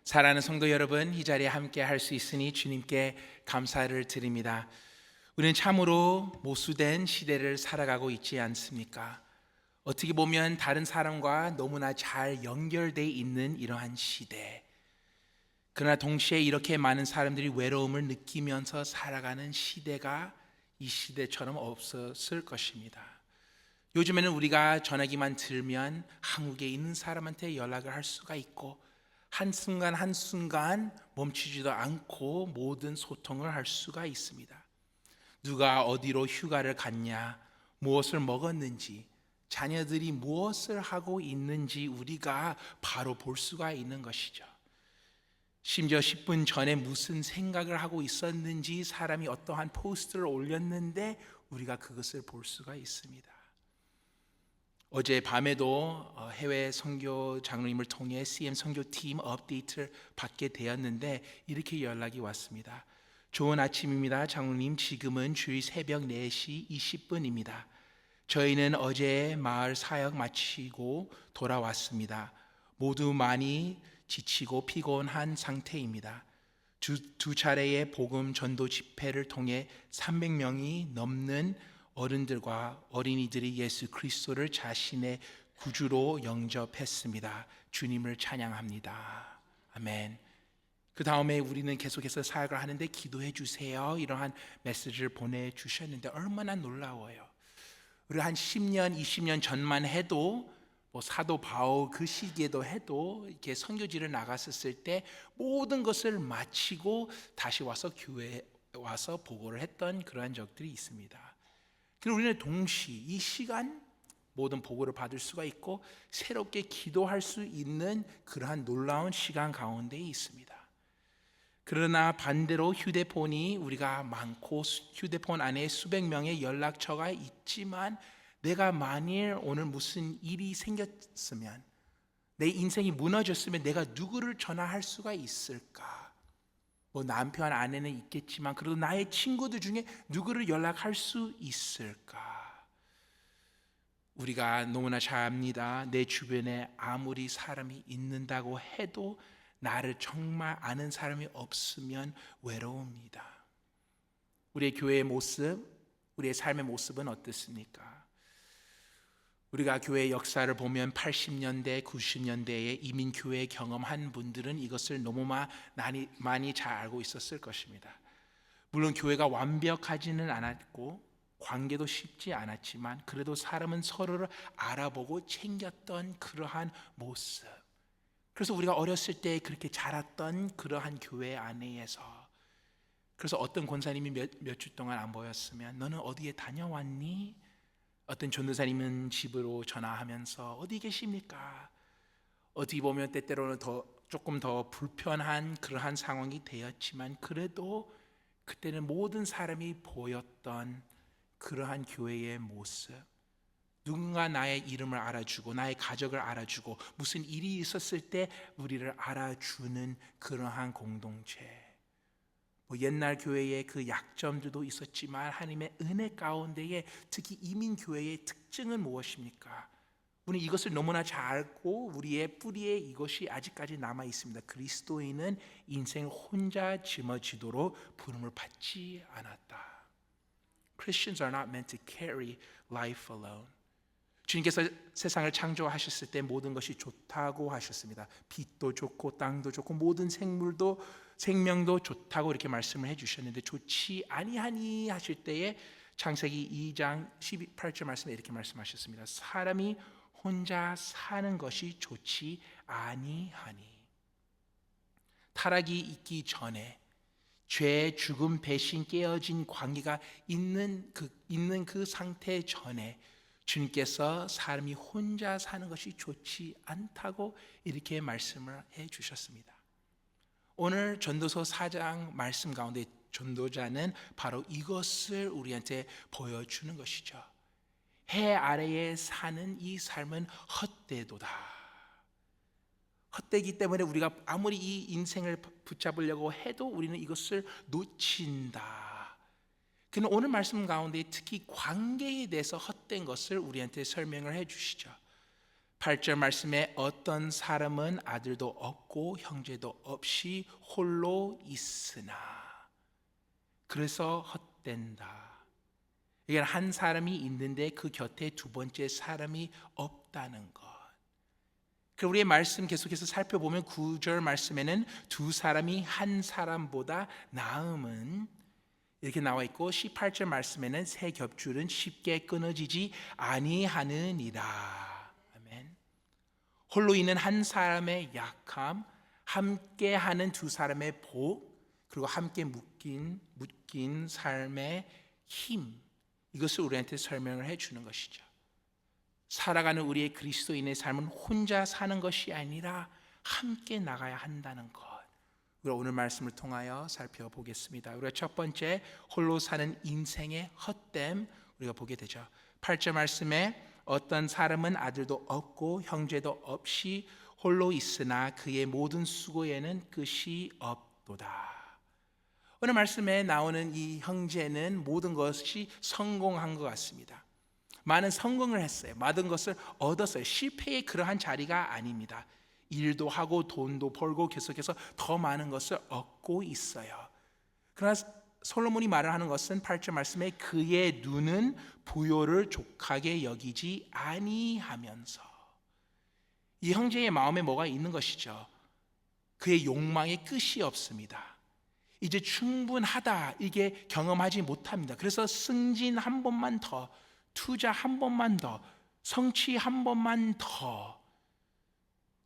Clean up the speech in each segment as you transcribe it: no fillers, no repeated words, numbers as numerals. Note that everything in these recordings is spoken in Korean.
사랑하는 성도 여러분, 이 자리에 함께 할 수 있으니 주님께 감사를 드립니다. 우리는 참으로 모수된 시대를 살아가고 있지 않습니까? 어떻게 보면 다른 사람과 너무나 잘 연결되어 있는 이러한 시대. 그러나 동시에 이렇게 많은 사람들이 외로움을 느끼면서 살아가는 시대가 이 시대처럼 없었을 것입니다. 요즘에는 우리가 전화기만 들면 한국에 있는 사람한테 연락을 할 수가 있고 한순간 한순간 멈추지도 않고 모든 소통을 할 수가 있습니다. 누가 어디로 휴가를 갔냐, 무엇을 먹었는지, 자녀들이 무엇을 하고 있는지 우리가 바로 볼 수가 있는 것이죠. 심지어 10분 전에 무슨 생각을 하고 있었는지, 사람이 어떠한 포스트를 올렸는데 우리가 그것을 볼 수가 있습니다. 어제 밤에도 해외 선교 장로님을 통해 CM 선교팀 업데이트를 받게 되었는데 이렇게 연락이 왔습니다. 좋은 아침입니다. 장로님, 지금은 주일 새벽 4시 20분입니다. 저희는 어제 마을 사역 마치고 돌아왔습니다. 모두 많이 지치고 피곤한 상태입니다. 두 차례의 복음 전도 집회를 통해 300명이 넘는 어른들과 어린이들이 예수 그리스도를 자신의 구주로 영접했습니다. 주님을 찬양합니다. 아멘. 그 다음에 우리는 계속해서 사역을 하는데 기도해 주세요, 이러한 메시지를 보내주셨는데 얼마나 놀라워요. 우리 한 10년, 20년 전만 해도 사도 바울 그 시기에도 해도 이렇게 선교지를 나갔었을 때 모든 것을 마치고 다시 와서 교회에 와서 보고를 했던 그러한 적들이 있습니다. 그리고 우리는 동시에 이 시간 모든 보고를 받을 수가 있고 새롭게 기도할 수 있는 그러한 놀라운 시간 가운데 있습니다. 그러나 반대로 휴대폰이 우리가 많고 휴대폰 안에 수백 명의 연락처가 있지만 내가 만일 오늘 무슨 일이 생겼으면, 내 인생이 무너졌으면 내가 누구를 전화할 수가 있을까? 남편, 아내는 있겠지만 그래도 나의 친구들 중에 누구를 연락할 수 있을까? 우리가 너무나 잘 압니다. 내 주변에 아무리 사람이 있는다고 해도 나를 정말 아는 사람이 없으면 외로웁니다. 우리의 교회의 모습, 우리의 삶의 모습은 어떻습니까? 우리가 교회의 역사를 보면 80년대, 90년대에 이민교회 경험한 분들은 이것을 너무 많이 잘 알고 있었을 것입니다. 물론 교회가 완벽하지는 않았고 관계도 쉽지 않았지만 그래도 사람은 서로를 알아보고 챙겼던 그러한 모습. 그래서 우리가 어렸을 때 그렇게 자랐던 그러한 교회 안에서, 그래서 어떤 권사님이 몇 주 동안 안 보였으면 너는 어디에 다녀왔니? 어떤 전도사님은 집으로 전화하면서 어디 계십니까? 어떻게 보면 때때로는 조금 더 불편한 그러한 상황이 되었지만 그래도 그때는 모든 사람이 보였던 그러한 교회의 모습. 누군가 나의 이름을 알아주고 나의 가족을 알아주고 무슨 일이 있었을 때 우리를 알아주는 그러한 공동체. 옛날 교회의 그 약점들도 있었지만 하나님의 은혜 가운데에 특히 이민교회의 특징은 무엇입니까? 우리는 이것을 너무나 잘 알고 우리의 뿌리에 이것이 아직까지 남아 있습니다. 그리스도인은 인생을 혼자 짊어지도록 부름을 받지 않았다. Christians are not meant to carry life alone. 주님께서 세상을 창조하셨을 때 모든 것이 좋다고 하셨습니다. 빛도 좋고 땅도 좋고 모든 생명도 좋다고 이렇게 말씀을 해주셨는데 좋지 아니하니 하실 때에 창세기 2장 18절 말씀에 이렇게 말씀하셨습니다. 사람이 혼자 사는 것이 좋지 아니하니. 타락이 있기 전에 죄, 죽음, 배신, 깨어진 관계가 있는 그 상태 전에 주님께서 사람이 혼자 사는 것이 좋지 않다고 이렇게 말씀을 해 주셨습니다. 오늘 전도서 4장 말씀 가운데 전도자는 바로 이것을 우리한테 보여주는 것이죠. 해 아래에 사는 이 삶은 헛되도다. 헛되기 때문에 우리가 아무리 이 인생을 붙잡으려고 해도 우리는 이것을 놓친다. 그는 오늘 말씀 가운데 특히 관계에 대해서 헛된 것을 우리한테 설명을 해 주시죠. 8절 말씀에 어떤 사람은 아들도 없고 형제도 없이 홀로 있으나 그래서 헛된다. 이게 한 사람이 있는데 그 곁에 두 번째 사람이 없다는 것. 그 우리의 말씀 계속해서 살펴보면 9절 말씀에는 두 사람이 한 사람보다 나음은 이렇게 나와 있고 18절 말씀에는 새 겹줄은 쉽게 끊어지지 아니하느니라. 아멘. 홀로 있는 한 사람의 약함, 함께 하는 두 사람의 복, 그리고 함께 묶인 삶의 힘, 이것을 우리한테 설명을 해 주는 것이죠. 살아가는 우리의 그리스도인의 삶은 혼자 사는 것이 아니라 함께 나가야 한다는 것, 우리가 오늘 말씀을 통하여 살펴보겠습니다. 우리가 첫 번째 홀로 사는 인생의 헛됨 우리가 보게 되죠. 8절 말씀에 어떤 사람은 아들도 없고 형제도 없이 홀로 있으나 그의 모든 수고에는 끝이 없도다. 오늘 말씀에 나오는 이 형제는 모든 것이 성공한 것 같습니다. 많은 성공을 했어요. 많은 것을 얻었어요. 실패의 그러한 자리가 아닙니다. 일도 하고 돈도 벌고 계속해서 더 많은 것을 얻고 있어요. 그러나 솔로몬이 말을 하는 것은 8절 말씀에 그의 눈은 부요를 족하게 여기지 아니하면서, 이 형제의 마음에 뭐가 있는 것이죠. 그의 욕망의 끝이 없습니다. 이제 충분하다, 이게 경험하지 못합니다. 그래서 승진 한 번만 더, 투자 한 번만 더, 성취 한 번만 더,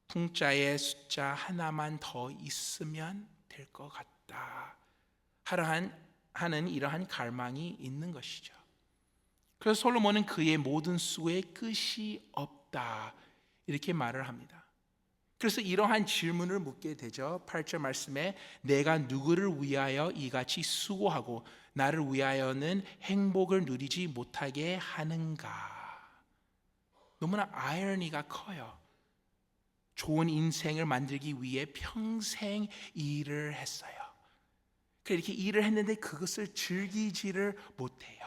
풍자의 숫자 하나만 더 있으면 될 것 같다 하는 이러한 갈망이 있는 것이죠. 그래서 솔로몬은 그의 모든 수고에 끝이 없다 이렇게 말을 합니다. 그래서 이러한 질문을 묻게 되죠. 8절 말씀에 내가 누구를 위하여 이같이 수고하고 나를 위하여는 행복을 누리지 못하게 하는가. 너무나 아이러니가 커요. 좋은 인생을 만들기 위해 평생 일을 했어요. 이렇게 일을 했는데 그것을 즐기지를 못해요.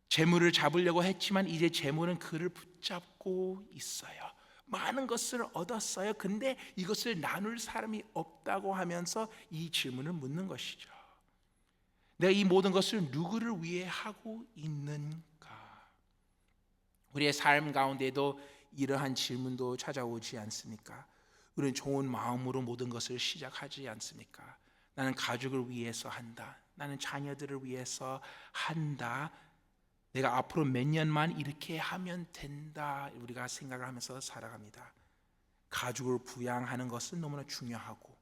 재물을 잡으려고 했지만 이제 재물은 그를 붙잡고 있어요. 많은 것을 얻었어요. 근데 이것을 나눌 사람이 없다고 하면서 이 질문을 묻는 것이죠. 내가 이 모든 것을 누구를 위해 하고 있는가? 우리의 삶 가운데도 이러한 질문도 찾아오지 않습니까? 우리는 좋은 마음으로 모든 것을 시작하지 않습니까? 나는 가족을 위해서 한다. 나는 자녀들을 위해서 한다. 내가 앞으로 몇 년만 이렇게 하면 된다. 우리가 생각을 하면서 살아갑니다. 가족을 부양하는 것은 너무나 중요하고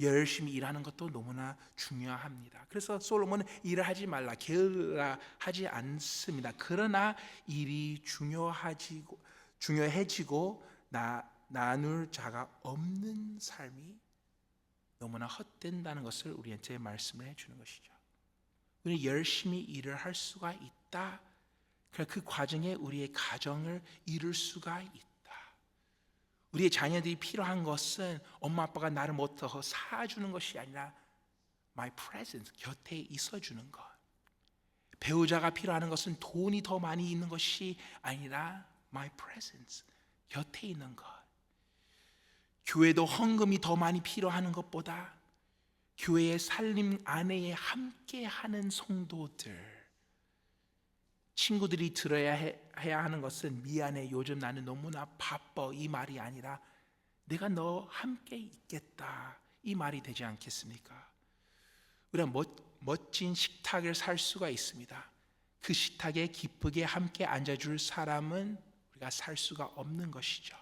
열심히 일하는 것도 너무나 중요합니다. 그래서 솔로몬은 일을 하지 말라, 게을라 하지 않습니다. 그러나 일이 중요해지고 나눌 자가 없는 삶이 너무나 헛된다는 것을 우리한테 말씀을 해주는 것이죠. 우리는 열심히 일을 할 수가 있다. 그 과정에 우리의 가정을 이룰 수가 있다. 우리의 자녀들이 필요한 것은 엄마 아빠가 나를 뭐 더 사주는 것이 아니라 my presence, 곁에 있어주는 것. 배우자가 필요한 것은 돈이 더 많이 있는 것이 아니라 my presence, 곁에 있는 것. 교회도 헌금이 더 많이 필요한 것보다 교회의 살림 안에 함께하는 성도들, 친구들이 해야 하는 것은 미안해, 요즘 나는 너무나 바빠, 이 말이 아니라 내가 너 함께 있겠다, 이 말이 되지 않겠습니까? 우리가 멋진 식탁을 살 수가 있습니다. 그 식탁에 기쁘게 함께 앉아줄 사람은 우리가 살 수가 없는 것이죠.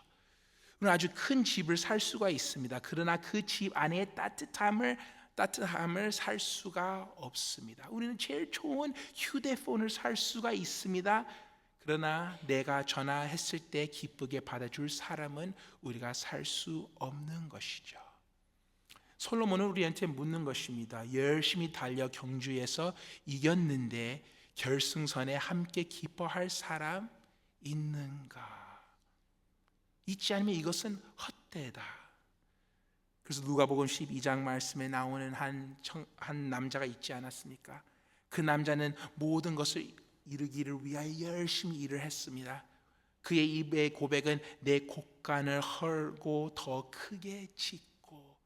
우리는 아주 큰 집을 살 수가 있습니다. 그러나 그 집 안에 따뜻함을 살 수가 없습니다. 우리는 제일 좋은 휴대폰을 살 수가 있습니다. 그러나 내가 전화했을 때 기쁘게 받아줄 사람은 우리가 살 수 없는 것이죠. 솔로몬은 우리한테 묻는 것입니다. 열심히 달려 경주에서 이겼는데 결승선에 함께 기뻐할 사람 있는가? 있지 않으면 이것은 헛되다. 그래서 누가복음 12장 말씀에 나오는 한 남자가 있지 않았습니까? 그 남자는 모든 것을 이루기를 위하여 열심히 일을 했습니다. 그의 입의 고백은 내 곡간을 헐고 더 크게 짓고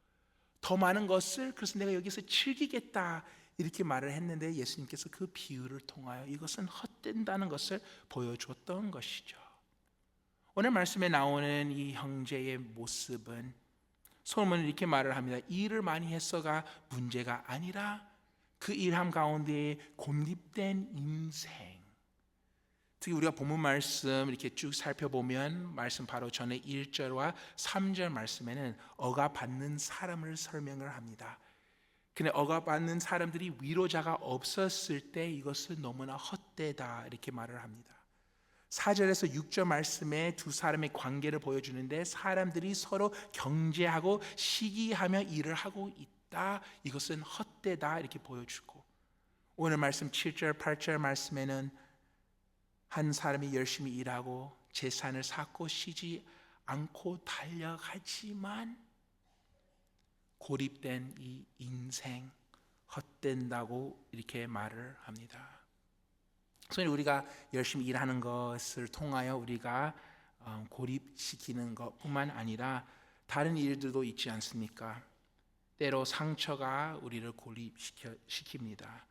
더 많은 것을 그래서 내가 여기서 즐기겠다 이렇게 말을 했는데 예수님께서 그 비유를 통하여 이것은 헛된다는 것을 보여줬던 것이죠. 오늘 말씀에 나오는 이 형제의 모습은 솔로몬은 이렇게 말을 합니다. 일을 많이 했어가 문제가 아니라 그 일함 가운데에 곤립된 인생. 특히 우리가 본문 말씀 이렇게 쭉 살펴보면 말씀 바로 전에 1절과 3절 말씀에는 억압받는 사람을 설명을 합니다. 근데 억압받는 사람들이 위로자가 없었을 때 이것은 너무나 헛되다 이렇게 말을 합니다. 4절에서 6절 말씀에 두 사람의 관계를 보여주는데 사람들이 서로 경제하고 시기하며 일을 하고 있다. 이것은 헛되다 이렇게 보여주고 오늘 말씀 7절 8절 말씀에는 한 사람이 열심히 일하고 재산을 쌓고 쉬지 않고 달려가지만 고립된 이 인생 헛된다고 이렇게 말을 합니다. 그래서 우리가 열심히 일하는 것을 통하여 우리가 고립시키는 것뿐만 아니라 다른 일들도 있지 않습니까? 때로 상처가 우리를 고립시킵니다.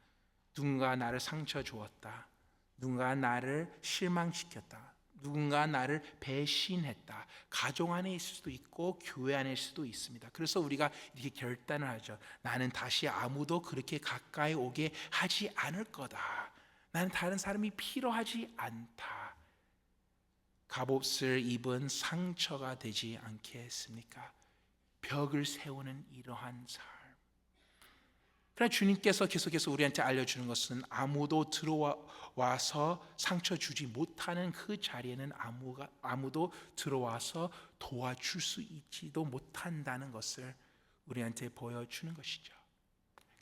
누군가 나를 상처 주었다. 누군가 나를 실망시켰다. 누군가 나를 배신했다. 가정 안에 있을 수도 있고 교회 안에 있을 수도 있습니다. 그래서 우리가 이렇게 결단을 하죠. 나는 다시 아무도 그렇게 가까이 오게 하지 않을 거다. 나는 다른 사람이 필요하지 않다. 갑옷을 입은 상처가 되지 않겠습니까? 벽을 세우는 이러한 삶. 그러나 주님께서 계속해서 우리한테 알려주는 것은 아무도 들어와서 상처 주지 못하는 그 자리에는 아무도 들어와서 도와줄 수 있지도 못한다는 것을 우리한테 보여주는 것이죠.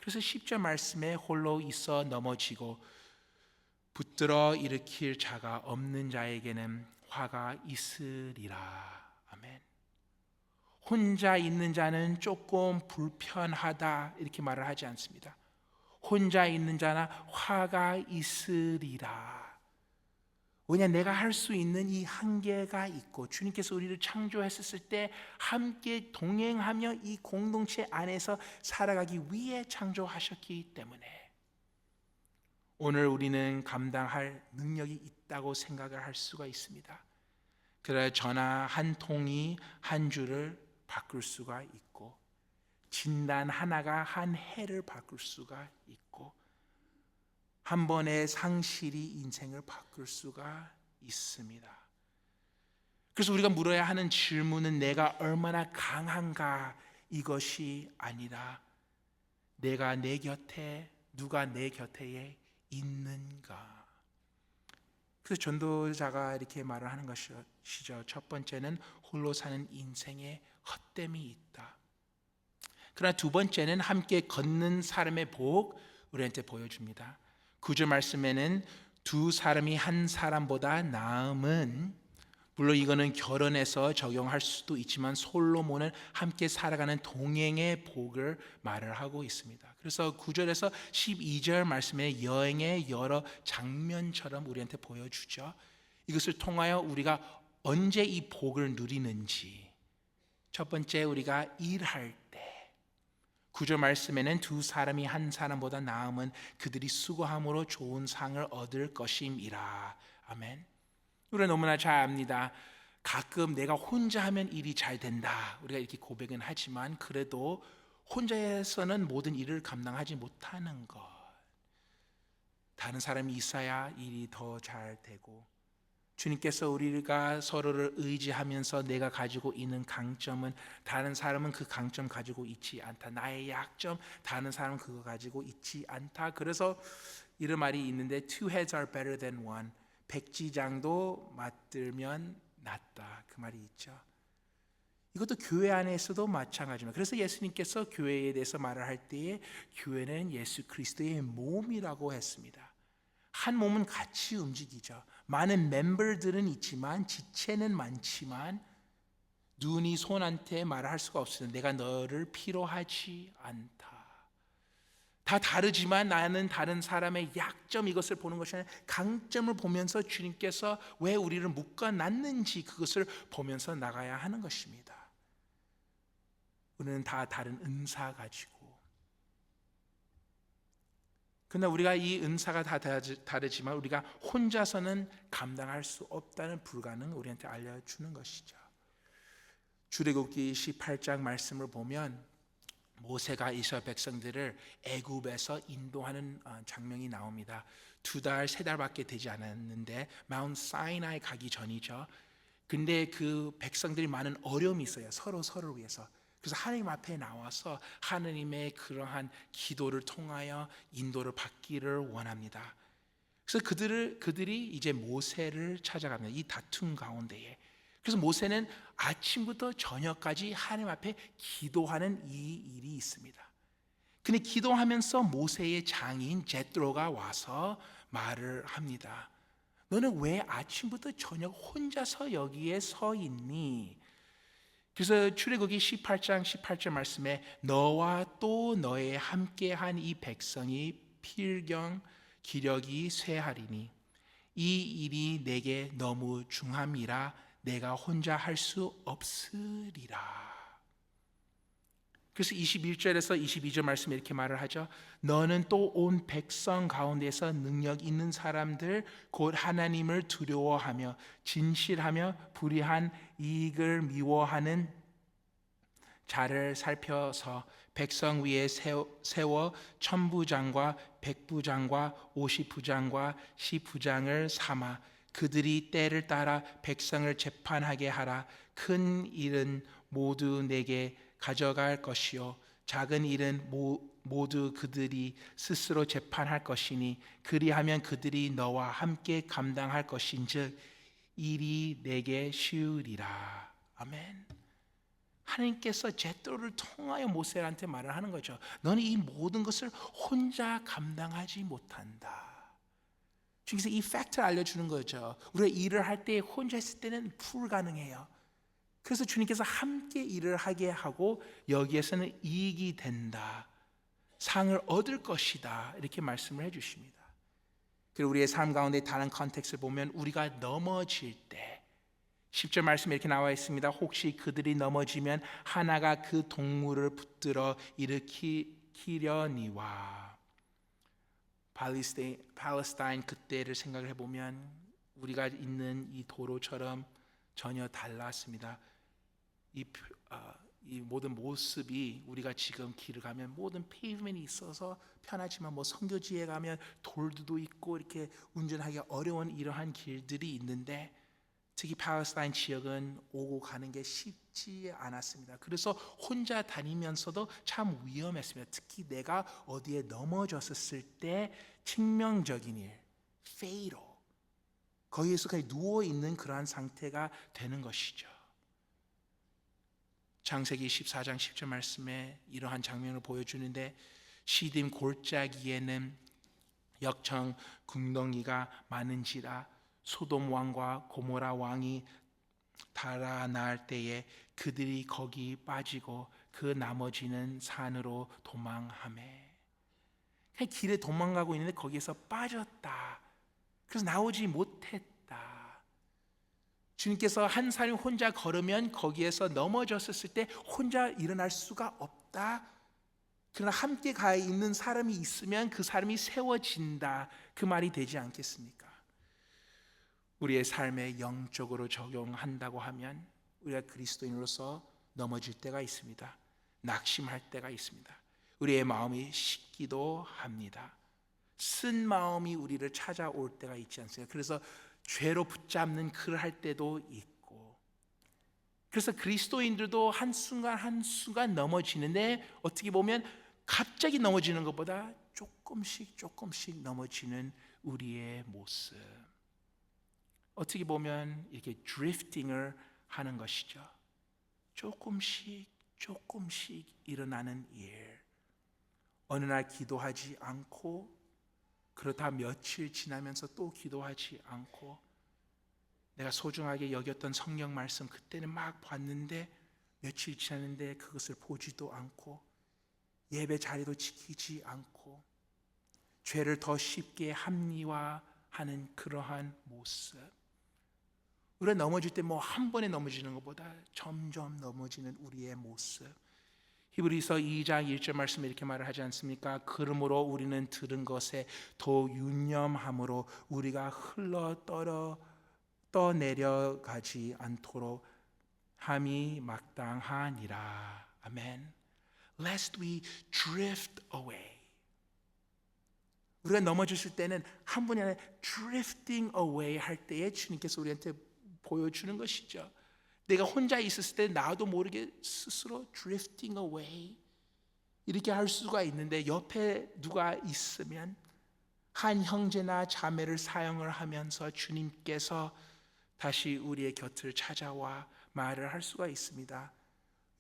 그래서 10절 말씀에 홀로 있어 넘어지고 붙들어 일으킬 자가 없는 자에게는 화가 있으리라. 아멘. 혼자 있는 자는 조금 불편하다 이렇게 말을 하지 않습니다. 혼자 있는 자나 화가 있으리라. 왜냐 내가 할 수 있는 이 한계가 있고 주님께서 우리를 창조했을 때 함께 동행하며 이 공동체 안에서 살아가기 위해 창조하셨기 때문에 오늘 우리는 감당할 능력이 있다고 생각을 할 수가 있습니다. 그래 전화 한 통이 한 주를 바꿀 수가 있고 진단 하나가 한 해를 바꿀 수가 있고 한 번의 상실이 인생을 바꿀 수가 있습니다. 그래서 우리가 물어야 하는 질문은 내가 얼마나 강한가 이것이 아니라 내가 내 곁에 누가 내 곁에 있는가. 그래서 전도자가 이렇게 말을 하는 것이죠. 첫 번째는 홀로 사는 인생에 헛됨이 있다. 그러나 두 번째는 함께 걷는 사람의 복 우리한테 보여줍니다. 9절 말씀에는 두 사람이 한 사람보다 나음은 물론 이거는 결혼해서 적용할 수도 있지만 솔로몬은 함께 살아가는 동행의 복을 말을 하고 있습니다. 그래서 9절에서 12절 말씀에 여행의 여러 장면처럼 우리한테 보여주죠. 이것을 통하여 우리가 언제 이 복을 누리는지 첫 번째 우리가 일할 때 9절 말씀에는 두 사람이 한 사람보다 나음은 그들이 수고함으로 좋은 상을 얻을 것임이라. 아멘. 우리가 너무나 잘 압니다. 가끔 내가 혼자 하면 일이 잘 된다. 우리가 이렇게 고백은 하지만 그래도 혼자서는 모든 일을 감당하지 못하는 것. 다른 사람이 있어야 일이 더 잘 되고 주님께서 우리가 서로를 의지하면서 내가 가지고 있는 강점은 다른 사람은 그 강점 가지고 있지 않다. 나의 약점 다른 사람은 그거 가지고 있지 않다. 그래서 이런 말이 있는데 two heads are better than one. 백지장도 맞들면 낫다. 그 말이 있죠. 이것도 교회 안에서도 마찬가지입니다. 그래서 예수님께서 교회에 대해서 말을 할 때에 교회는 예수 그리스도의 몸이라고 했습니다. 한 몸은 같이 움직이죠. 많은 멤버들은 있지만 지체는 많지만 눈이 손한테 말을 할 수가 없어요. 내가 너를 필요하지 않다. 다 다르지만 나는 다른 사람의 약점, 이것을 보는 것이 아니라 강점을 보면서 주님께서 왜 우리를 묶어놨는지 그것을 보면서 나가야 하는 것입니다. 우리는 다 다른 은사 가지고, 그러나 우리가 이 은사가 다 다르지만 우리가 혼자서는 감당할 수 없다는 불가능을 우리한테 알려주는 것이죠. 출애굽기 18장 말씀을 보면 모세가 이스라엘 백성들을 애굽에서 인도하는 장면이 나옵니다. 2달, 3달밖에 되지 않았는데 마운트 사이나이 가기 전이죠. 근데 그 백성들이 많은 어려움이 있어요. 서로를 위해서. 그래서 하나님 앞에 나와서 하나님의 그러한 기도를 통하여 인도를 받기를 원합니다. 그래서 그들이 이제 모세를 찾아갑니다. 이 다툼 가운데에. 그래서 모세는 아침부터 저녁까지 하나님 앞에 기도하는 이 일이 있습니다. 근데 기도하면서 모세의 장인 제트로가 와서 말을 합니다. 너는 왜 아침부터 저녁 혼자서 여기에 서 있니? 그래서 출애굽기 18장 18절 말씀에 너와 또 너의 함께한 이 백성이 필경 기력이 쇠하리니 이 일이 내게 너무 중함이라 내가 혼자 할 수 없으리라. 그래서 21절에서 22절 말씀에 이렇게 말을 하죠. 너는 또 온 백성 가운데서 능력 있는 사람들 곧 하나님을 두려워하며 진실하며 불의한 이익을 미워하는 자를 살펴서 백성 위에 세워 천부장과 백부장과 50부장과 10부장을 삼아 그들이 때를 따라 백성을 재판하게 하라. 큰 일은 모두 내게 가져갈 것이요 작은 일은 모두 그들이 스스로 재판할 것이니 그리하면 그들이 너와 함께 감당할 것인즉 일이 내게 쉬우리라. 아멘. 하나님께서 제트로를 통하여 모세한테 말을 하는 거죠. 너는 이 모든 것을 혼자 감당하지 못한다. 주님께서 이 팩트를 알려주는 거죠. 우리가 일을 할 때 혼자 있을 때는 불가능해요. 그래서 주님께서 함께 일을 하게 하고 여기에서는 이익이 된다, 상을 얻을 것이다, 이렇게 말씀을 해주십니다. 그리고 우리의 삶 가운데 다른 컨텍스트를 보면 우리가 넘어질 때 10절 말씀에 이렇게 나와 있습니다. 혹시 그들이 넘어지면 하나가 그 동물을 붙들어 일으키려니와. 팔레스타인 그때를 생각을 해보면 우리가 있는 이 도로처럼 전혀 달랐습니다. 이 모든 모습이 우리가 지금 길을 가면 모든 페이브먼이 있어서 편하지만 선교지에 가면 돌도 있고 이렇게 운전하기 어려운 이러한 길들이 있는데 특히 팔레스타인 지역은 오고 가는 게 쉽지 않았습니다. 그래서 혼자 다니면서도 참 위험했습니다. 특히 내가 어디에 넘어졌을 때 치명적인 일, fatal, 거기에서 그냥 누워있는 그러한 상태가 되는 것이죠. 창세기 14장 10절 말씀에 이러한 장면을 보여주는데 시딤 골짜기에는 역청 궁덩이가 많은지라 소돔 왕과 고모라 왕이 달아날 때에 그들이 거기 빠지고 그 나머지는 산으로 도망하매. 그냥 길에 도망가고 있는데 거기에서 빠졌다. 그래서 나오지 못했다. 주님께서 한 사람이 혼자 걸으면 거기에서 넘어졌을 때 혼자 일어날 수가 없다. 그러나 함께 가 있는 사람이 있으면 그 사람이 세워진다. 그 말이 되지 않겠습니까? 우리의 삶에 영적으로 적용한다고 하면 우리가 그리스도인으로서 넘어질 때가 있습니다. 낙심할 때가 있습니다. 우리의 마음이 식기도 합니다. 쓴 마음이 우리를 찾아올 때가 있지 않습니까? 그래서 죄로 붙잡는 글을 할 때도 있고, 그래서 그리스도인들도 한순간 한순간 넘어지는데 어떻게 보면 갑자기 넘어지는 것보다 조금씩 넘어지는 우리의 모습, 어떻게 보면 이렇게 드리프팅을 하는 것이죠. 조금씩 일어나는 일. 어느 날 기도하지 않고 그러다 며칠 지나면서 또 기도하지 않고, 내가 소중하게 여겼던 성경 말씀 그때는 막 봤는데 며칠 지났는데 그것을 보지도 않고, 예배 자리도 지키지 않고 죄를 더 쉽게 합리화하는 그러한 모습. 우리가 넘어질 때 뭐 한 번에 넘어지는 것보다 점점 넘어지는 우리의 모습. 히브리서 2장 1절 말씀에 이렇게 말을 하지 않습니까? 그러므로 우리는 들은 것에 더 유념함으로 우리가 떠내려가지 않도록 함이 마땅하니라. 아멘. Lest we drift away. 우리가 넘어졌을 때는 한 분이 아니라 drifting away 할 때에 주님께서 우리한테 보여주는 것이죠. 내가 혼자 있었을 때 나도 모르게 스스로 drifting away 이렇게 할 수가 있는데 옆에 누가 있으면 한 형제나 자매를 사용을 하면서 주님께서 다시 우리의 곁을 찾아와 말을 할 수가 있습니다.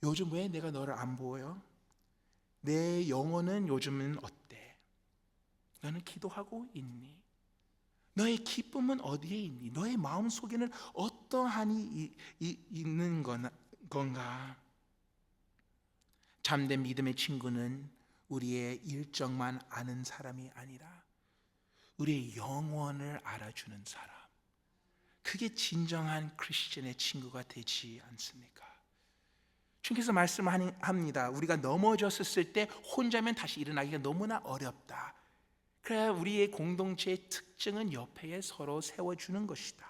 요즘 왜 내가 너를 안 보여? 내 영혼은 요즘은 어때? 너는 기도하고 있니? 너의 기쁨은 어디에 있니? 너의 마음 속에는 어떠한이 있는 건가? 참된 믿음의 친구는 우리의 일정만 아는 사람이 아니라 우리의 영혼을 알아주는 사람. 그게 진정한 크리스천의 친구가 되지 않습니까? 주님께서 말씀합니다. 우리가 넘어졌을 때 혼자면 다시 일어나기가 너무나 어렵다. 그래야 우리의 공동체의 특징은 옆에 서로 세워주는 것이다.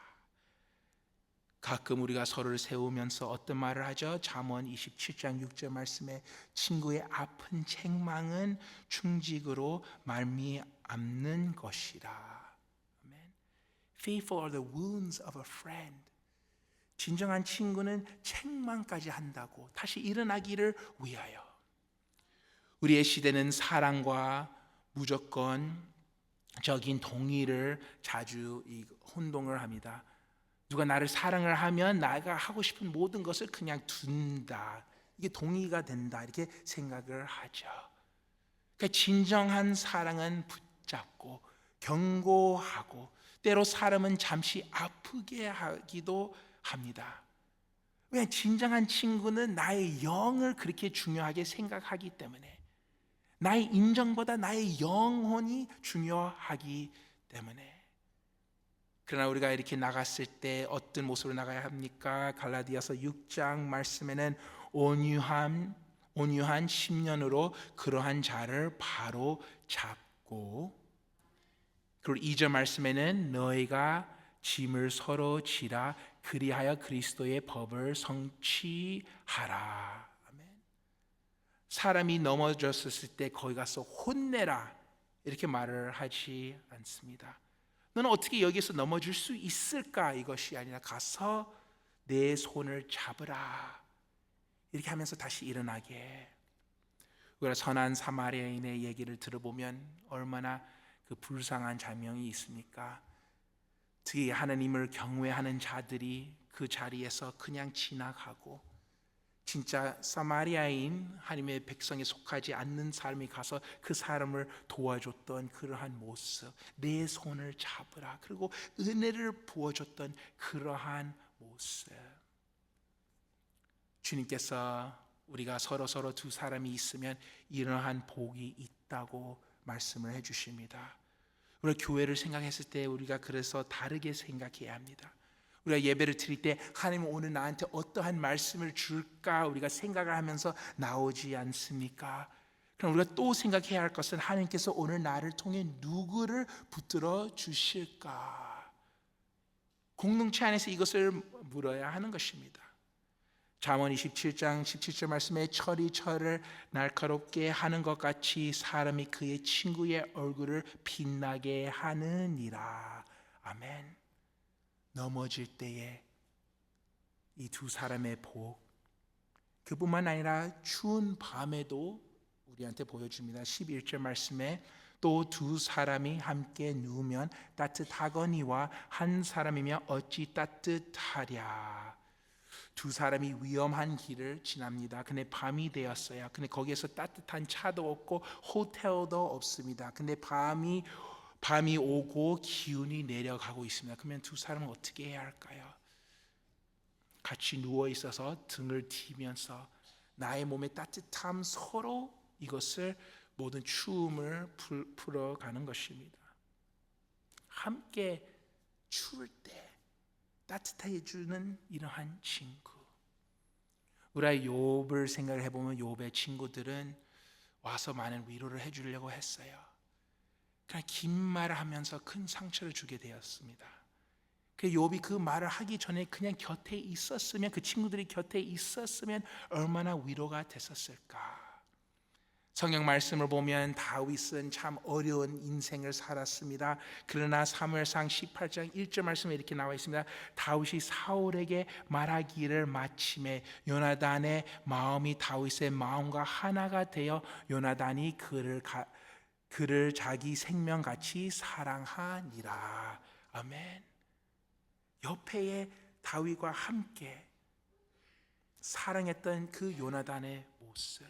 가끔 우리가 서로를 세우면서 어떤 말을 하죠? 잠언 27장 6절 말씀에 친구의 아픈 책망은 충직으로 말미암는 것이라. 아멘. Faithful are the wounds of a friend. 진정한 친구는 책망까지 한다고 다시 일어나기를 위하여. 우리의 시대는 사랑과 무조건적인 동의를 자주 혼동을 합니다. 누가 나를 사랑을 하면 내가 하고 싶은 모든 것을 그냥 둔다. 이게 동의가 된다. 이렇게 생각을 하죠. 그러니까 진정한 사랑은 붙잡고 경고하고 때로 사람은 잠시 아프게 하기도 합니다. 왜? 진정한 친구는 나의 영을 그렇게 중요하게 생각하기 때문에, 나의 인정보다 나의 영혼이 중요하기 때문에. 그러나 우리가 이렇게 나갔을 때 어떤 모습으로 나가야 합니까? 갈라디아서 6장 말씀에는 온유한 심년으로 그러한 자를 바로 잡고, 그리고 2절 말씀에는 너희가 짐을 서로 지라 그리하여 그리스도의 법을 성취하라. 아멘. 사람이 넘어졌을 때 거기 가서 혼내라 이렇게 말을 하지 않습니다. 너는 어떻게 여기서 넘어질 수 있을까? 이것이 아니라 가서 내 손을 잡으라 이렇게 하면서 다시 일어나게. 우리가 선한 사마리아인의 얘기를 들어보면 얼마나 그 불쌍한 장면이 있습니까? 특히 하나님을 경외하는 자들이 그 자리에서 그냥 지나가고, 진짜 사마리아인 하나님의 백성에 속하지 않는 사람이 가서 그 사람을 도와줬던 그러한 모습, 내 손을 잡으라, 그리고 은혜를 부어줬던 그러한 모습. 주님께서 우리가 서로 두 사람이 있으면 이러한 복이 있다고 말씀을 해주십니다. 우리가 교회를 생각했을 때 우리가 그래서 다르게 생각해야 합니다. 우리가 예배를 드릴 때 하나님은 오늘 나한테 어떠한 말씀을 줄까 우리가 생각을 하면서 나오지 않습니까? 그럼 우리가 또 생각해야 할 것은 하나님께서 오늘 나를 통해 누구를 붙들어 주실까? 공동체 안에서 이것을 물어야 하는 것입니다. 잠언 27장 17절 말씀에 철이 철을 날카롭게 하는 것 같이 사람이 그의 친구의 얼굴을 빛나게 하느니라. 아멘. 넘어질 때에 이 두 사람의 복, 그뿐만 아니라 추운 밤에도 우리한테 보여줍니다. 11절 말씀에 또 두 사람이 함께 누우면 따뜻하거니와 한 사람이면 어찌 따뜻하랴. 두 사람이 위험한 길을 지납니다. 근데 밤이 되었어요. 근데 거기에서 따뜻한 차도 없고 호텔도 없습니다. 근데 밤이 오고 기운이 내려가고 있습니다. 그러면 두 사람은 어떻게 해야 할까요? 같이 누워 있어서 등을 뒤면서 나의 몸의 따뜻함 서로 이것을 모든 추움을 풀어가는 것입니다. 함께 추울 때 따뜻해 주는 이러한 친구. 우리가 욥을 생각을 해보면 욥의 친구들은 와서 많은 위로를 해주려고 했어요. 그냥 긴 말을 하면서 큰 상처를 주게 되었습니다. 그 욥이 그 말을 하기 전에 그냥 곁에 있었으면, 그 친구들이 곁에 있었으면 얼마나 위로가 됐었을까. 성경 말씀을 보면 다윗은 참 어려운 인생을 살았습니다. 그러나 사무엘상 18장 1절 말씀에 이렇게 나와 있습니다. 다윗이 사울에게 말하기를 마침에 요나단의 마음이 다윗의 마음과 하나가 되어 요나단이 그를 자기 생명같이 사랑하니라. 아멘. 옆에 다윗과 함께 사랑했던 그 요나단의 모습.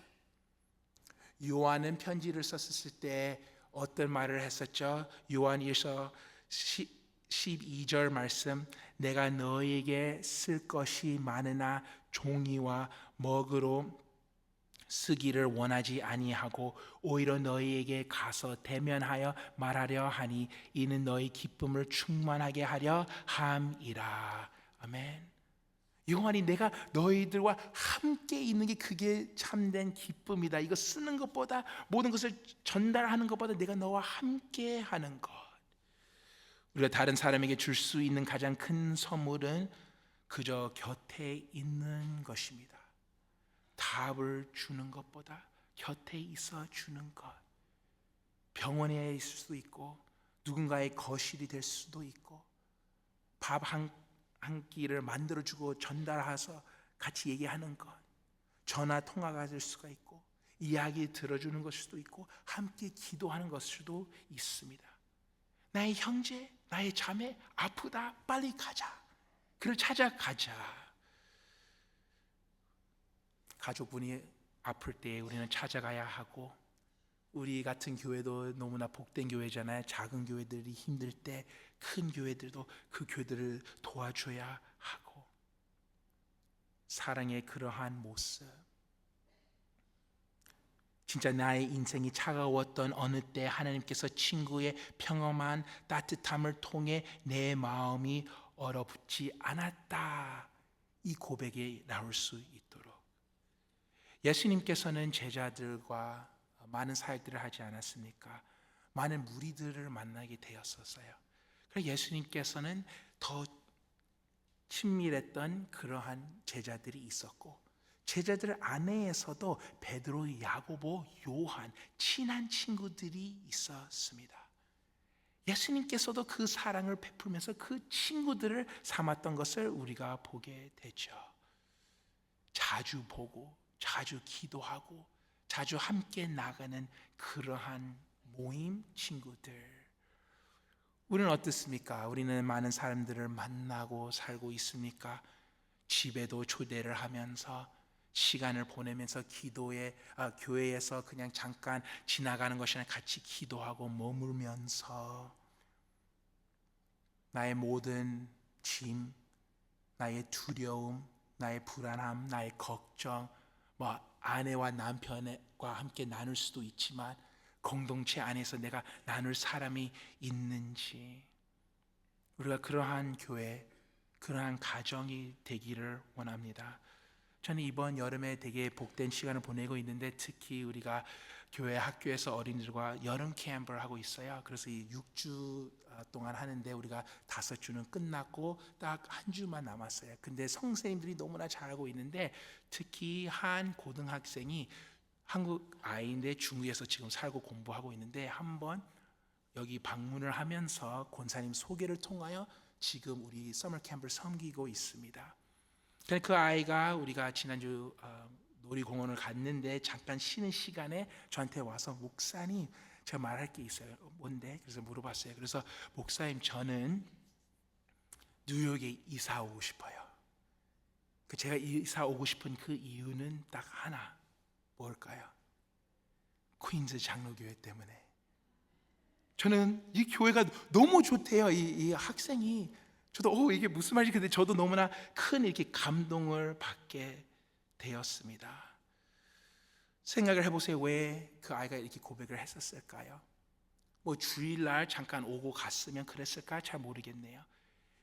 요한은 편지를 썼을 때 어떤 말을 했었죠? 요한 1서 12절 말씀, 내가 너에게 쓸 것이 많으나 종이와 먹으로 쓰기를 원하지 아니하고 오히려 너희에게 가서 대면하여 말하려 하니 이는 너희 기쁨을 충만하게 하려 함이라. 아멘. 요한이 내가 너희들과 함께 있는 게 그게 참된 기쁨이다. 이거 쓰는 것보다, 모든 것을 전달하는 것보다 내가 너와 함께 하는 것. 우리가 다른 사람에게 줄 수 있는 가장 큰 선물은 그저 곁에 있는 것입니다. 답을 주는 것보다 곁에 있어 주는 것. 병원에 있을 수도 있고 누군가의 거실이 될 수도 있고 밥 한 끼를 만들어주고 전달해서 같이 얘기하는 것, 전화 통화가 될 수가 있고 이야기 들어주는 것일 수도 있고 함께 기도하는 것일 수도 있습니다. 나의 형제, 나의 자매 아프다, 빨리 가자, 그를 찾아가자. 가족분이 아플 때 우리는 찾아가야 하고, 우리 같은 교회도 너무나 복된 교회잖아요. 작은 교회들이 힘들 때 큰 교회들도 그 교회들을 도와줘야 하고, 사랑의 그러한 모습. 진짜 나의 인생이 차가웠던 어느 때 하나님께서 친구의 평범한 따뜻함을 통해 내 마음이 얼어붙지 않았다, 이 고백이 나올 수 있도록 예수님께서는 제자들과 많은 사역들을 하지 않았습니까? 많은 무리들을 만나게 되었었어요. 그래서 예수님께서는 더 친밀했던 그러한 제자들이 있었고, 제자들 안에서도 베드로, 야고보, 요한, 친한 친구들이 있었습니다. 예수님께서도 그 사랑을 베풀면서 그 친구들을 삼았던 것을 우리가 보게 되죠. 자주 보고 자주 기도하고 자주 함께 나가는 그러한 모임 친구들. 우리는 어떻습니까? 우리는 많은 사람들을 만나고 살고 있습니까? 집에도 초대를 하면서 시간을 보내면서 교회에서 그냥 잠깐 지나가는 것이 아니라 같이 기도하고 머물면서 나의 모든 짐, 나의 두려움, 나의 불안함, 나의 걱정, 아내와 남편과 함께 나눌 수도 있지만 공동체 안에서 내가 나눌 사람이 있는지, 우리가 그러한 교회, 그러한 가정이 되기를 원합니다. 저는 이번 여름에 되게 복된 시간을 보내고 있는데, 특히 우리가 교회 학교에서 어린이들과 여름 캠프를 하고 있어요. 그래서 이 6주 동안 하는데 우리가 5주는 끝났고 딱 한 주만 남았어요. 근데 선생님들이 너무나 잘하고 있는데, 특히 한 고등학생이 한국 아이인데 중국에서 지금 살고 공부하고 있는데, 한번 여기 방문을 하면서 권사님 소개를 통하여 지금 우리 서머 캠프를 섬기고 있습니다. 그 아이가 우리가 지난주 놀이공원을 갔는데 잠깐 쉬는 시간에 저한테 와서, 목사님 제가 말할 게 있어요. 뭔데? 그래서 물어봤어요. 그래서 목사님, 저는 뉴욕에 이사 오고 싶어요. 제가 이사 오고 싶은 그 이유는 딱 하나, 뭘까요? 퀸즈 장로교회 때문에. 저는 이 교회가 너무 좋대요. 이 학생이. 저도 이게 무슨 말인지, 근데 저도 너무나 큰 이렇게 감동을 받게 되었습니다. 생각을 해보세요. 왜 그 아이가 이렇게 고백을 했었을까요? 뭐 주일날 잠깐 오고 갔으면 그랬을까? 잘 모르겠네요.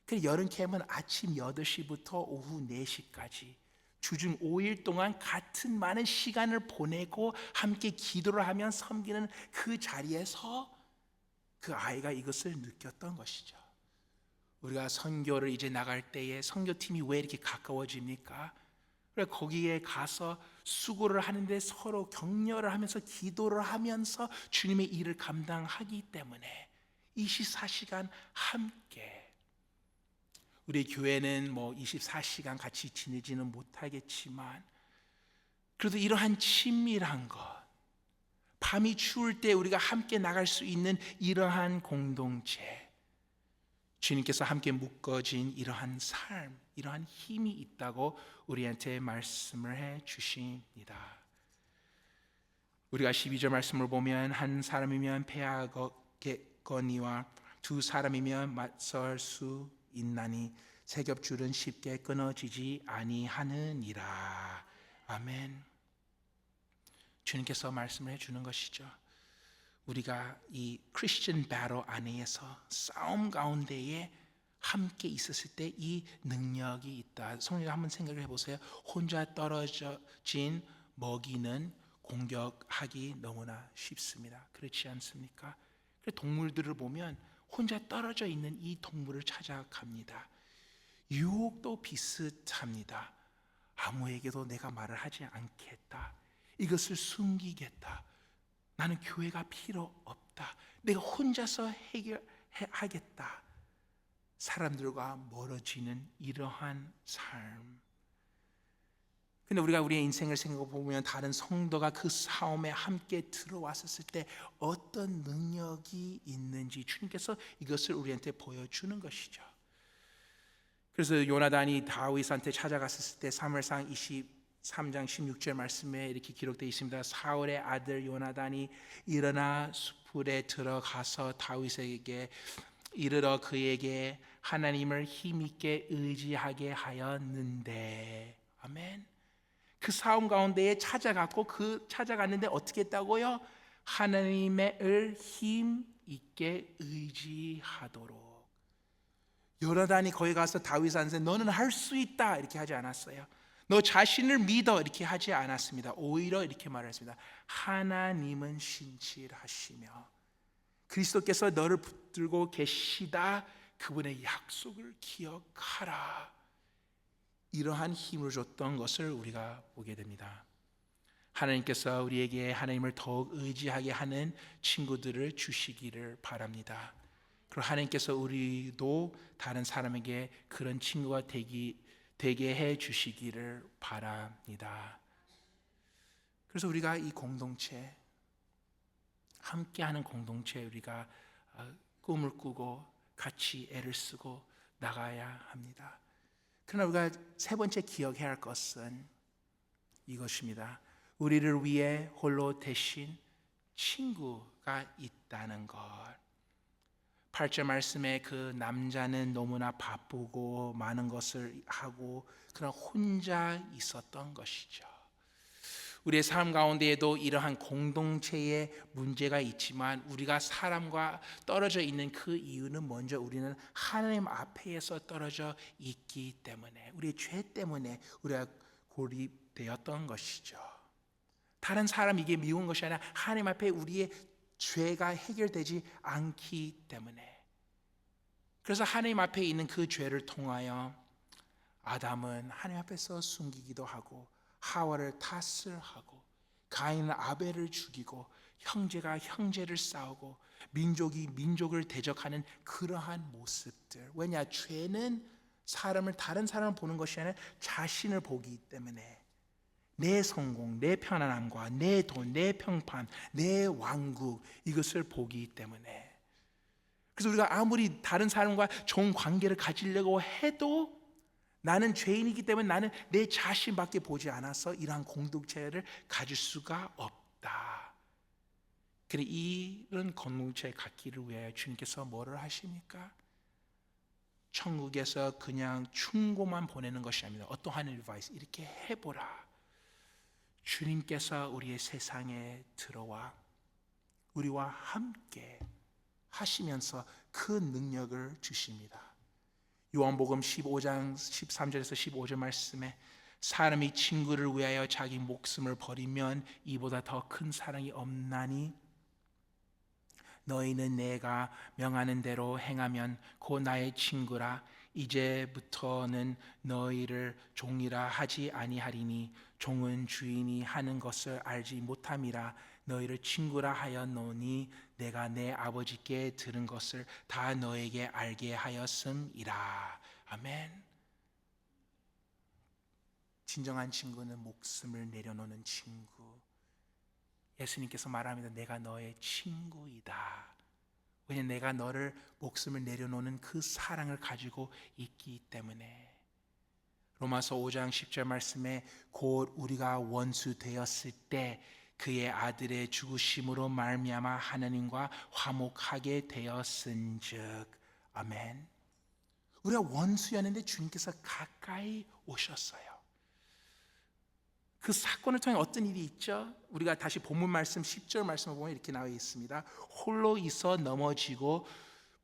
그 여름 캠은 아침 8시부터 오후 4시까지 주중 5일 동안 같은 많은 시간을 보내고 함께 기도를 하며 섬기는 그 자리에서 그 아이가 이것을 느꼈던 것이죠. 우리가 선교를 이제 나갈 때에 선교팀이 왜 이렇게 가까워집니까? 그래 거기에 가서 수고를 하는데 서로 격려를 하면서 기도를 하면서 주님의 일을 감당하기 때문에 24시간 함께. 우리 교회는 뭐 24시간 같이 지내지는 못하겠지만 그래도 이러한 친밀한 것, 밤이 추울 때 우리가 함께 나갈 수 있는 이러한 공동체, 주님께서 함께 묶어진 이러한 삶, 이러한 힘이 있다고 우리한테 말씀을 해 주십니다. 우리가 12절 말씀을 보면 한 사람이면 패하겠거니와 두 사람이면 맞설 수 있나니 세 겹줄은 쉽게 끊어지지 아니하느니라. 아멘. 주님께서 말씀을 해주는 것이죠. 우리가 이 크리스천 배틀 안에서 싸움 가운데에 함께 있었을 때 이 능력이 있다. 성령 한번 생각을 해보세요. 혼자 떨어진 먹이는 공격하기 너무나 쉽습니다. 그렇지 않습니까? 동물들을 보면 혼자 떨어져 있는 이 동물을 찾아갑니다. 유혹도 비슷합니다. 아무에게도 내가 말을 하지 않겠다. 이것을 숨기겠다. 나는 교회가 필요 없다. 내가 혼자서 해결하겠다. 사람들과 멀어지는 이러한 삶. 근데 우리가 우리의 인생을 생각해 보면 다른 성도가 그 싸움에 함께 들어왔었을 때 어떤 능력이 있는지 주님께서 이것을 우리한테 보여주는 것이죠. 그래서 요나단이 다윗한테 찾아갔을 때 사무엘상 23장 16절 말씀에 이렇게 기록되어 있습니다. 사울의 아들 요나단이 일어나 숲풀에 들어가서 다윗에게 이르러 그에게 하나님을 힘있게 의지하게 하였는데, 아멘. 그 싸움 가운데에 찾아갔는데 어떻게 했다고요? 하나님을 힘있게 의지하도록. 요나단이 거기 가서 다윗한테 너는 할 수 있다 이렇게 하지 않았어요. 너 자신을 믿어 이렇게 하지 않았습니다. 오히려 이렇게 말했습니다. 하나님은 신실하시며 그리스도께서 너를 붙들고 계시다. 그분의 약속을 기억하라. 이러한 힘을 줬던 것을 우리가 보게 됩니다. 하나님께서 우리에게 하나님을 더욱 의지하게 하는 친구들을 주시기를 바랍니다. 그리고 하나님께서 우리도 다른 사람에게 그런 친구가 되게 해 주시기를 바랍니다. 그래서 우리가 이 공동체, 함께하는 공동체 우리가 꿈을 꾸고 같이 애를 쓰고 나가야 합니다. 그러나 우리가 세 번째 기억해야 할 것은 이것입니다. 우리를 위해 홀로 대신 친구가 있다는 것. 8절 말씀에 그 남자는 너무나 바쁘고 많은 것을 하고 그러나 혼자 있었던 것이죠. 우리의 삶 가운데에도 이러한 공동체의 문제가 있지만 우리가 사람과 떨어져 있는 그 이유는 먼저 우리는 하나님 앞에서 떨어져 있기 때문에, 우리의 죄 때문에 우리가 고립되었던 것이죠. 다른 사람에게 미운 것이 아니라 하나님 앞에 우리의 죄가 해결되지 않기 때문에. 그래서 하나님 앞에 있는 그 죄를 통하여 아담은 하나님 앞에서 숨기기도 하고 하와를 탓을 하고 가인은 아벨을 죽이고 형제가 형제를 싸우고 민족이 민족을 대적하는 그러한 모습들. 왜냐? 죄는 다른 사람을 보는 것이 아니라 자신을 보기 때문에 내 성공, 내 편안함과 내 돈, 내 평판, 내 왕국 이것을 보기 때문에. 그래서 우리가 아무리 다른 사람과 좋은 관계를 가지려고 해도 나는 죄인이기 때문에 나는 내 자신밖에 보지 않아서 이러한 공동체를 가질 수가 없다. 그래 이런 공동체에 갖기를 위해 주님께서 뭐를 하십니까? 천국에서 그냥 충고만 보내는 것이 아니라 어떠한 advice 이렇게 해보라. 주님께서 우리의 세상에 들어와 우리와 함께 하시면서 그 능력을 주십니다. 요한복음 15장 13절에서 15절 말씀에 사람이 친구를 위하여 자기 목숨을 버리면 이보다 더 큰 사랑이 없나니 너희는 내가 명하는 대로 행하면 곧 나의 친구라. 이제부터는 너희를 종이라 하지 아니하리니 종은 주인이 하는 것을 알지 못함이라. 너희를 친구라 하였노니 내가 내 아버지께 들은 것을 다 너에게 알게 하였음이라. 아멘. 진정한 친구는 목숨을 내려놓는 친구. 예수님께서 말합니다. 내가 너의 친구이다. 왜냐하면 내가 너를 목숨을 내려놓는 그 사랑을 가지고 있기 때문에. 로마서 5장 10절 말씀에 곧 우리가 원수 되었을 때 그의 아들의 죽으심으로 말미암아 하나님과 화목하게 되었은즉. 아멘. 우리가 원수였는데 주님께서 가까이 오셨어요. 그 사건을 통해 어떤 일이 있죠? 우리가 다시 본문 말씀 10절 말씀을 보면 이렇게 나와 있습니다. 홀로 있어 넘어지고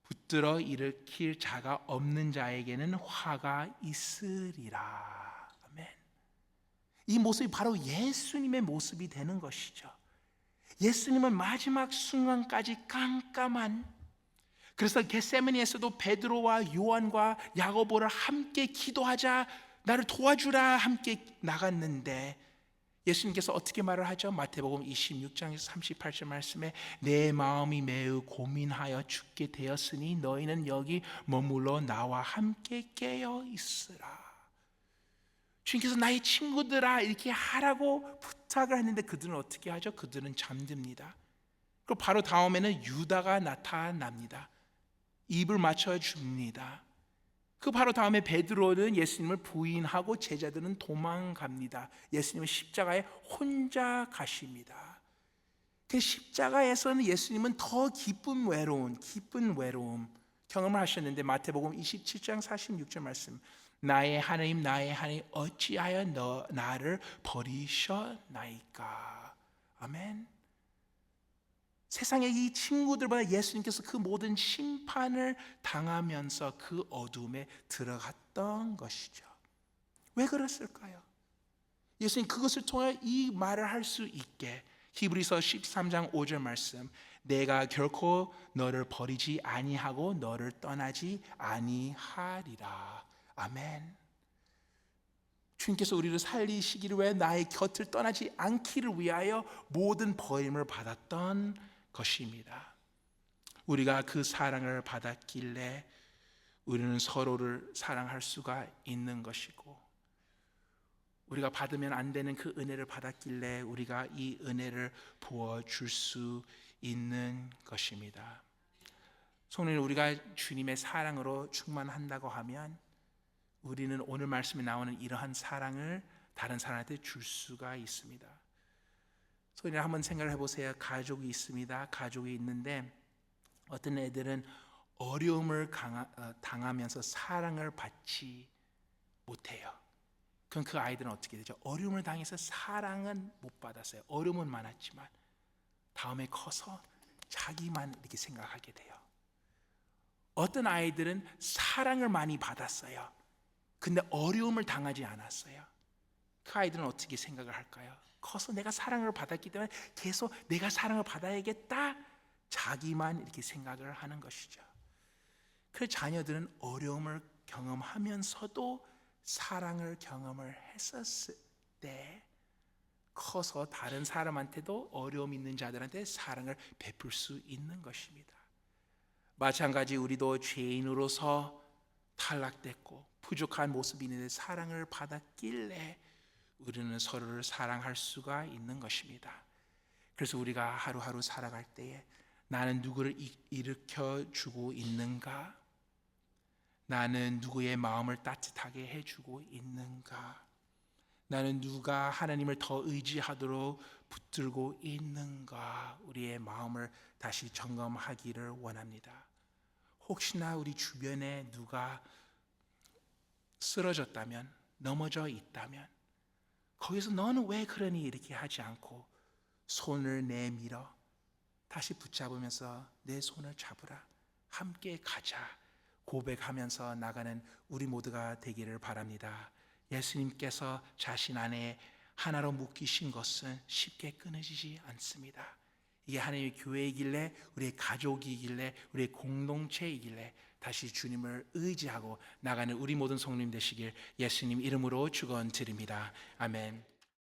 붙들어 일으킬 자가 없는 자에게는 화가 있으리라. 아멘. 이 모습이 바로 예수님의 모습이 되는 것이죠. 예수님은 마지막 순간까지 깜깜한, 그래서 겟세마니에서도 베드로와 요한과 야고보를 함께 기도하자, 나를 도와주라 함께 나갔는데 예수님께서 어떻게 말을 하죠? 마태복음 26장에서 38절 말씀에 내 마음이 매우 고민하여 죽게 되었으니 너희는 여기 머물러 나와 함께 깨어 있으라. 주님께서 나의 친구들아 이렇게 하라고 부탁을 했는데 그들은 어떻게 하죠? 그들은 잠듭니다. 그리고 바로 다음에는 유다가 나타납니다. 입을 맞춰 줍니다. 그 바로 다음에 베드로는 예수님을 부인하고 제자들은 도망갑니다. 예수님은 십자가에 혼자 가십니다. 그 십자가에서는 예수님은 더 기쁜 외로움 경험을 하셨는데 마태복음 27장 46절 말씀, 나의 하나님 어찌하여 나를 버리셨나이까. 아멘. 세상의 이 친구들보다 예수님께서 그 모든 심판을 당하면서 그 어둠에 들어갔던 것이죠. 왜 그랬을까요? 예수님 그것을 통해 이 말을 할 수 있게 히브리서 13장 5절 말씀, 내가 결코 너를 버리지 아니하고 너를 떠나지 아니하리라. 아멘. 주님께서 우리를 살리시기를 위해 나의 곁을 떠나지 않기를 위하여 모든 버림을 받았던 것입니다. 우리가 그 사랑을 받았길래 우리는 서로를 사랑할 수가 있는 것이고, 우리가 받으면 안 되는 그 은혜를 받았길래 우리가 이 은혜를 부어줄 수 있는 것입니다. 성도님, 우리가 주님의 사랑으로 충만한다고 하면 우리는 오늘 말씀에 나오는 이러한 사랑을 다른 사람한테 줄 수가 있습니다. 소리 한번 생각을 해보세요. 가족이 있습니다. 가족이 있는데 어떤 애들은 어려움을 당하면서 사랑을 받지 못해요. 그럼 그 아이들은 어떻게 되죠? 어려움을 당해서 사랑은 못 받았어요. 어려움은 많았지만 다음에 커서 자기만 이렇게 생각하게 돼요. 어떤 아이들은 사랑을 많이 받았어요. 근데 어려움을 당하지 않았어요. 그 아이들은 어떻게 생각을 할까요? 커서 내가 사랑을 받았기 때문에 계속 내가 사랑을 받아야겠다, 자기만 이렇게 생각을 하는 것이죠. 그 자녀들은 어려움을 경험하면서도 사랑을 경험을 했었을 때 커서 다른 사람한테도 어려움 있는 자들한테 사랑을 베풀 수 있는 것입니다. 마찬가지 우리도 죄인으로서 탈락됐고 부족한 모습이 있는데 사랑을 받았길래 우리는 서로를 사랑할 수가 있는 것입니다. 그래서 우리가 하루하루 살아갈 때에 나는 누구를 일으켜주고 있는가? 나는 누구의 마음을 따뜻하게 해주고 있는가? 나는 누가 하나님을 더 의지하도록 붙들고 있는가? 우리의 마음을 다시 점검하기를 원합니다. 혹시나 우리 주변에 누가 쓰러졌다면, 넘어져 있다면 거기서 너는 왜 그러니 이렇게 하지 않고 손을 내밀어 다시 붙잡으면서 내 손을 잡으라, 함께 가자 고백하면서 나가는 우리 모두가 되기를 바랍니다. 예수님께서 자신 안에 하나로 묶이신 것은 쉽게 끊어지지 않습니다. 이게 하나님의 교회이길래, 우리의 가족이길래, 우리의 공동체이길래 다시 주님을 의지하고 나가는 우리 모든 성도님 되시길 예수님 이름으로 축원드립니다. 아멘.